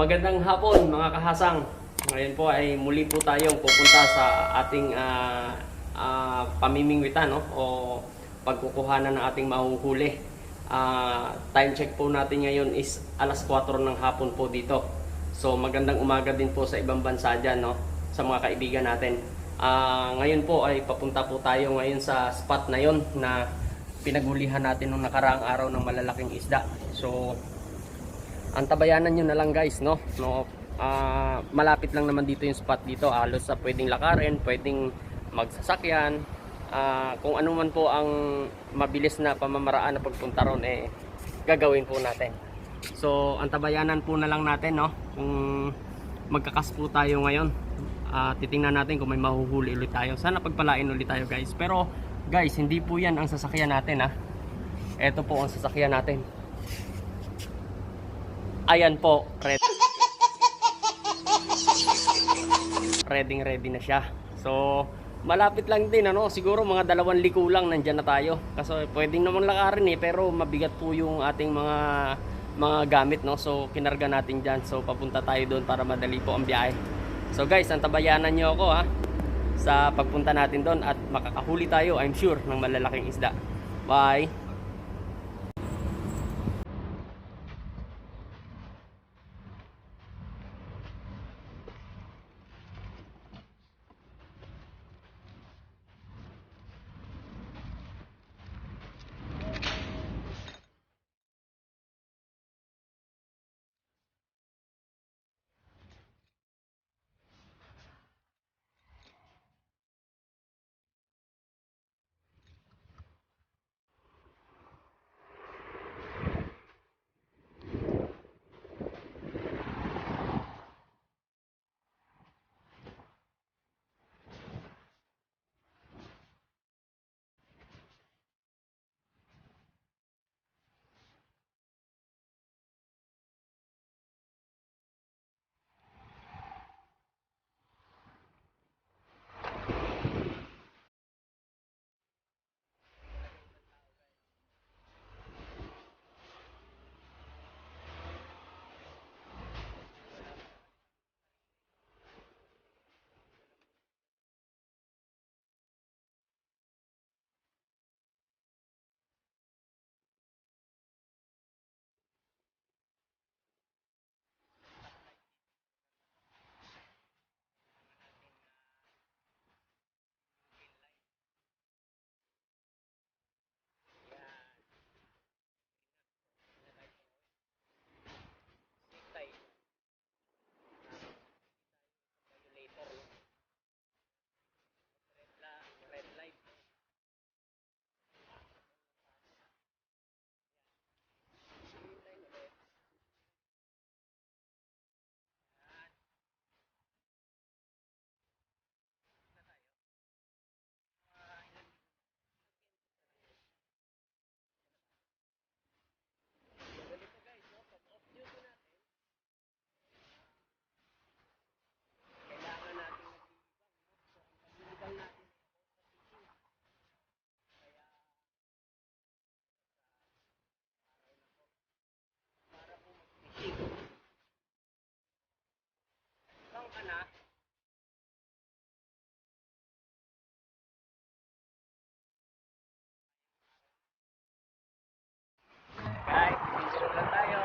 Magandang hapon mga kahasang. Ngayon po ay muli po tayong pupunta sa ating pamimingwitan, no? O pagkukuhanan ng ating mahuhuli. Time check po natin ngayon is alas 4 ng hapon po dito. So magandang umaga din po sa ibang bansa dyan, no? Sa mga kaibigan natin. Ngayon po ay papunta po tayo ngayon sa spot na yon na pinagulihan natin nung nakaraang araw ng malalaking isda. So antabayanan nyo na lang guys, no? Malapit lang naman dito yung spot dito, halos sa pwedeng lakarin, pwedeng magsasakyan, kung ano man po ang mabilis na pamamaraan na pagpunta ron, gagawin po natin. So antabayanan po na lang natin, no? Kung magkakas po tayo ngayon, titingnan natin kung may mahuhuli ulit tayo. Sana pagpalain ulit tayo guys. Pero guys, hindi po yan ang sasakyan natin, ha? Ito po ang sasakyan natin. Ayan po, ready na siya. So malapit lang din, ano, siguro mga 2 liko lang nandyan na tayo. Kasi pwedeng namang lakarin pero mabigat po yung ating mga gamit, no. So kinarga natin dyan. So papunta tayo doon para madali po ang biyahe. So guys, antabayanan nyo ako, ha, sa pagpunta natin doon at makakahuli tayo, I'm sure, ng malalaking isda. Bye. Guys, picture lang tayo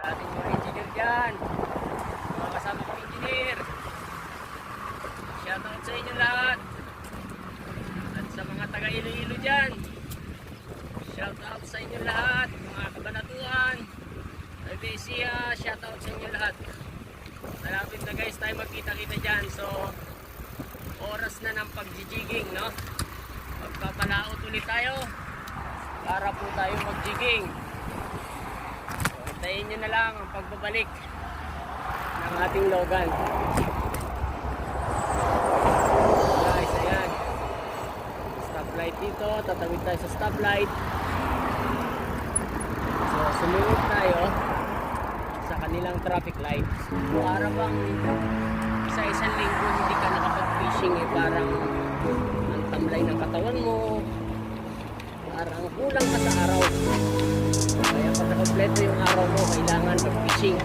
sa ating mga engineer dyan, mga kasama kong engineer. Shoutout sa inyo lahat at sa mga taga Iloilo dyan. Shoutout sa inyo lahat, mga Kabanatuan, Albesia. Shoutout sa inyo lahat. Malapit na guys tayo magkita-kita dyan. So oras na ng pagjijiging, no? Magpapalaot ulit tayo para po tayo mag-jigging. So, hintayin nyo na lang ang pagbabalik ng ating logan. Guys, ayan. Stoplight dito. Tatawid tayo sa stoplight. So, sumunod tayo sa kanilang traffic light. So, para bang sa isang linggo hindi ka nakapag-fishing, parang ang tamlay ng katawan mo, parang kulang ka sa araw. Kaya pag nakompleto yung araw mo, kailangan mag-fishing.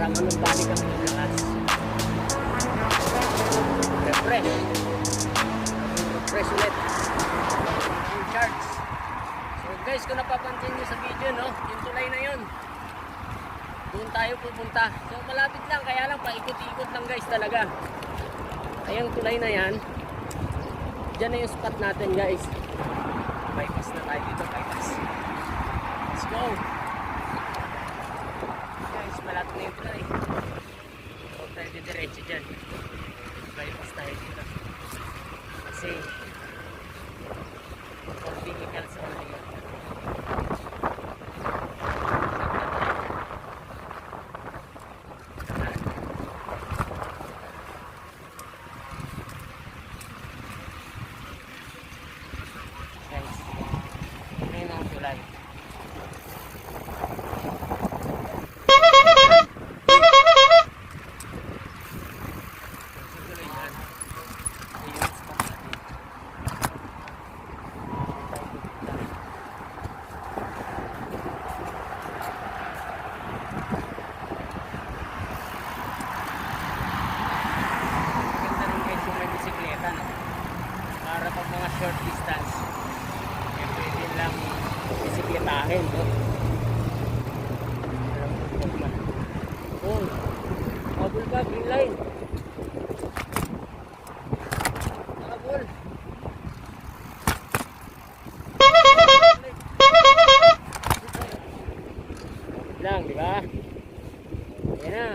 Kailangan magbalik kami ng lakas. Refresh. Refresh ulit. Recharge. So guys, kung napapansin nyo sa video, no, yung tulay na yun, doon tayo pupunta. So malapit lang, kaya lang paikot-ikot lang guys talaga. Ayang tulay na yan, dyan na yung spot natin guys. Bypass na tayo dito, bypass. Let's go. Guys, malapit na yung tulay. Huwag tayo didiretso dyan. Bypass tayo dito. Kasi for vehicles only. Guys, ayun ang tulay. Para pag mga short distance, eh, pwede lang bisikletahin, no? Oh, habol ka, green line. Habol. Lang, di ba? Ayan na.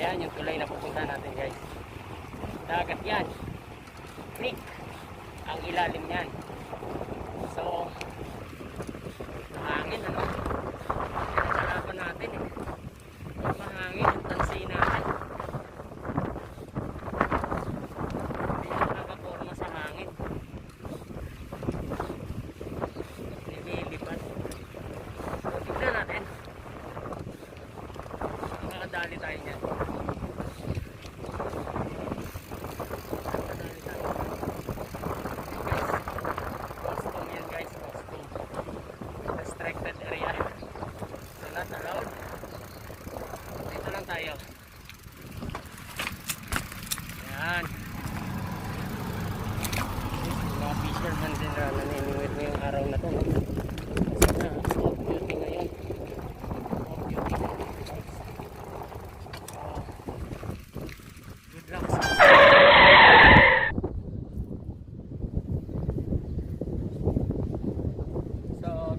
Ayan yung tulay na pupunta natin guys. Dagat yan. Creek ang ilalim yan. So mahangin ano. Nasarapan natin eh. Mahangin yung tansi natin. Hindi na nakaporma sa hangin. Nililipat. So tignan natin. Makakadali tayo niyan. Restricted area. So not allowed. Dito lang tayo. Yan. Mga fisherman din na naniniwit ngayong araw na to. No? Kasi na, off duty ngayon. Off duty ngayon. Good luck.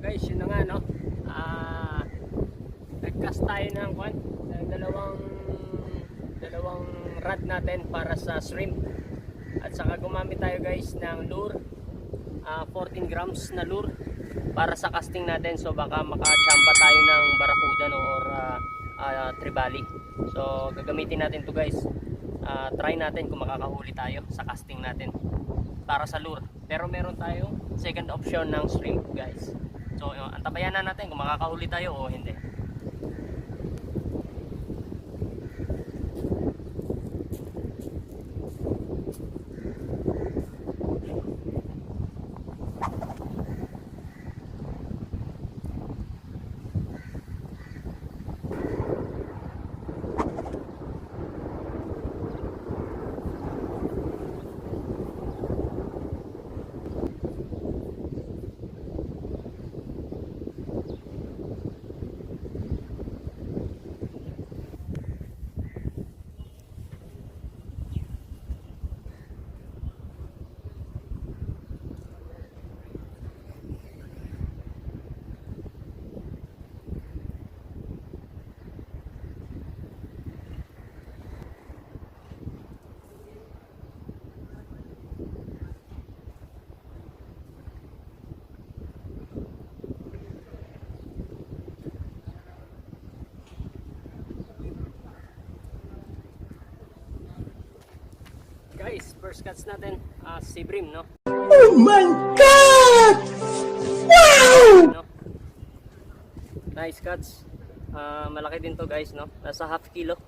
Guys, yun na nga no. Nagcast tayo ng dalawang rod natin para sa shrimp. At saka gumamit tayo guys ng lure, 14 grams na lure para sa casting natin. So baka makachamba tayo ng barracuda no, or trevally. So gagamitin natin to guys. Try natin kung makakahuli tayo sa casting natin para sa lure. Pero meron tayong second option ng shrimp guys. So, antabayan na natin kung makakahuli tayo o hindi. Guys, first cuts natin, sea bream, no? Oh my God! Wow! No? Nice cuts. Malaki din to guys, no? Nasa half kilo.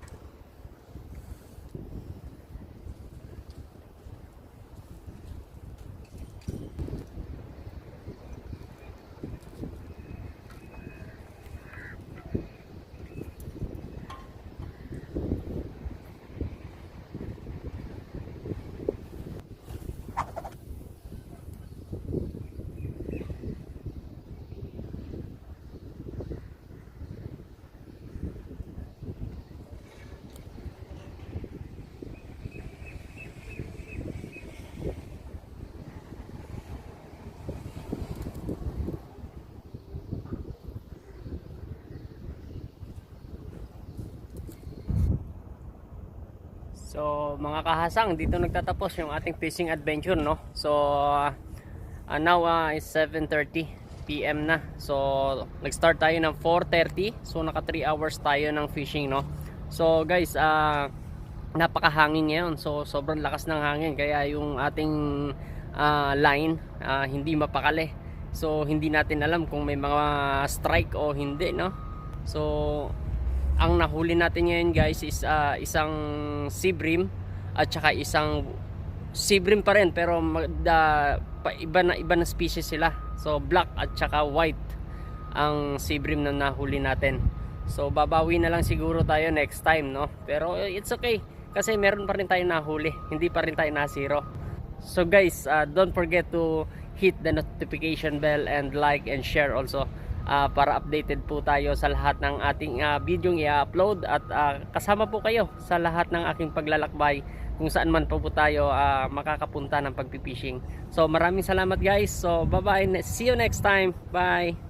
So mga kahasang, dito nagtatapos yung ating fishing adventure, no? So now is 7:30 PM na. So nag-start tayo ng 4:30. So naka 3 hours tayo ng fishing, no? So guys, napakahangin ngayon. So sobrang lakas ng hangin kaya yung ating line hindi mapakali. So hindi natin alam kung may mga strike o hindi, no? So ang nahuli natin ngayon guys is isang sea bream at saka isang sea bream pa rin pero iba na species sila. So black at saka white ang sea bream na nahuli natin. So babawi na lang siguro tayo next time, no? Pero it's okay kasi meron pa rin tayo nahuli, hindi pa rin tayo na zero. So guys, don't forget to hit the notification bell and like and share also para updated po tayo sa lahat ng ating video i-upload at kasama po kayo sa lahat ng aking paglalakbay kung saan man po tayo makakapunta ng pagpipishing. So maraming salamat guys. So bye bye, see you next time. Bye.